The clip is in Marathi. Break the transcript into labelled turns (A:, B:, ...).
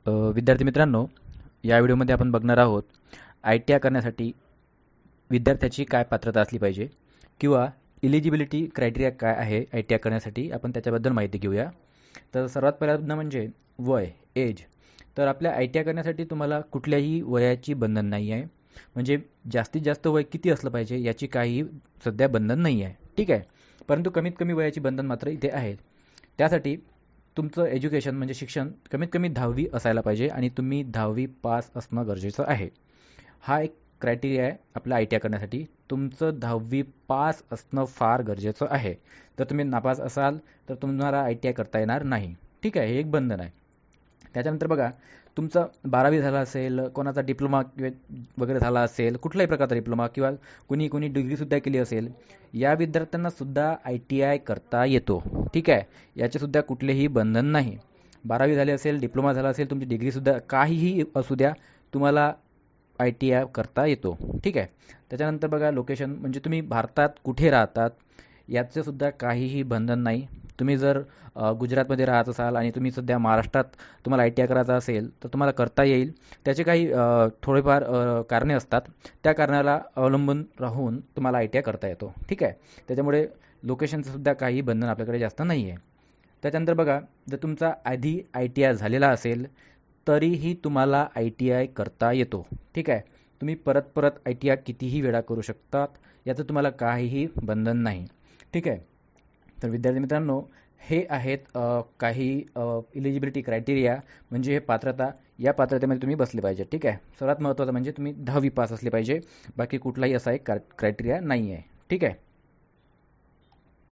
A: विद्यार्थी मित्रांनो, या व्हिडिओमध्ये आपण बघणार आहोत ITI करण्यासाठी विद्यार्थ्याची काय पात्रता असली पाहिजे किंवा इलिजिबिलिटी क्रायटेरिया काय आहे ITI करण्यासाठी, आपण त्याच्याबद्दल माहिती घेऊया. तर सर्वात पहिल्यांदा म्हणजे वय, एज. तर आपल्या ITI करण्यासाठी तुम्हाला कुठल्याही वयाची बंधन नाही आहे. म्हणजे जास्तीत जास्त वय किती असलं पाहिजे याची काही सध्या बंधन नाही आहे, ठीक आहे. परंतु कमीत कमी वयाची बंधन मात्र इथे आहे. त्यासाठी तुमचं एज्युकेशन म्हणजे शिक्षण कमीत कमी 10वी असायला पाहिजे आणि तुम्ही 10वी पास असणं गरजेचं आहे. हा एक क्रायटेरिया आहे आपल्या ITI करण्यासाठी. तुमचं 10वी पास असणं फार गरजेचं आहे. जर तुम्ही नापास असाल तर तुम्हाला ITI करता येणार नाही, ठीक आहे. हे एक बंधन आहे. त्याच्यानंतर बघा, तुमचं 12वी झाला असेल, कोणाचा डिप्लोमा वगैरे झाला असेल, कुठल्याही प्रकारचा डिप्लोमा किंवा कुणी डिग्रीसुद्धा केली असेल, या विद्यार्थ्यांना सुद्धा ITI करता येतो, ठीक आहे. याचेसुद्धा कुठलेही बंधन नाही. 12वी झाली असेल, डिप्लोमा झाला असेल, तुमची डिग्रीसुद्धा काहीही असू द्या, तुम्हाला ITI करता येतो, ठीक आहे. त्याच्यानंतर बघा, लोकेशन म्हणजे तुम्ही भारतात कुठे राहतात याचंसुद्धा काहीही बंधन नाही. तुम्ही जर गुजरातमध्ये राहत असाल आणि तुम्ही सध्या महाराष्ट्रात तुम्हाला ITI करायचा असेल तर तुम्हाला करता येईल. त्याचे काही थोडेफार कारणे असतात. त्या कारणाला अवलंबून राहून तुम्हाला ITI करता येतो, ठीक आहे. त्याच्यामुळे लोकेशनचं सुद्धा काही बंधन आपल्याकडे जास्त नाही आहे. त्याच्यानंतर बघा, जर तुमचा आधी ITI झालेला असेल तरीही तुम्हाला ITI करता येतो, ठीक आहे. तुम्ही परत परत ITI कितीही वेळा करू शकतात. याचं तुम्हाला काहीही बंधन नाही, ठीक आहे. तर विद्यार्थी मित्रांनो, हे आहेत काही इलिजिबिलिटी क्रायटेरिया, म्हणजे हे पात्रता. या पात्रतेमध्ये तुम्ही बसले पाहिजे, ठीक आहे. सर्वात महत्त्वाचं म्हणजे तुम्ही 10वी पास असले पाहिजे. बाकी कुठलाही असा एक क्रायटेरिया नाही आहे, ठीक आहे.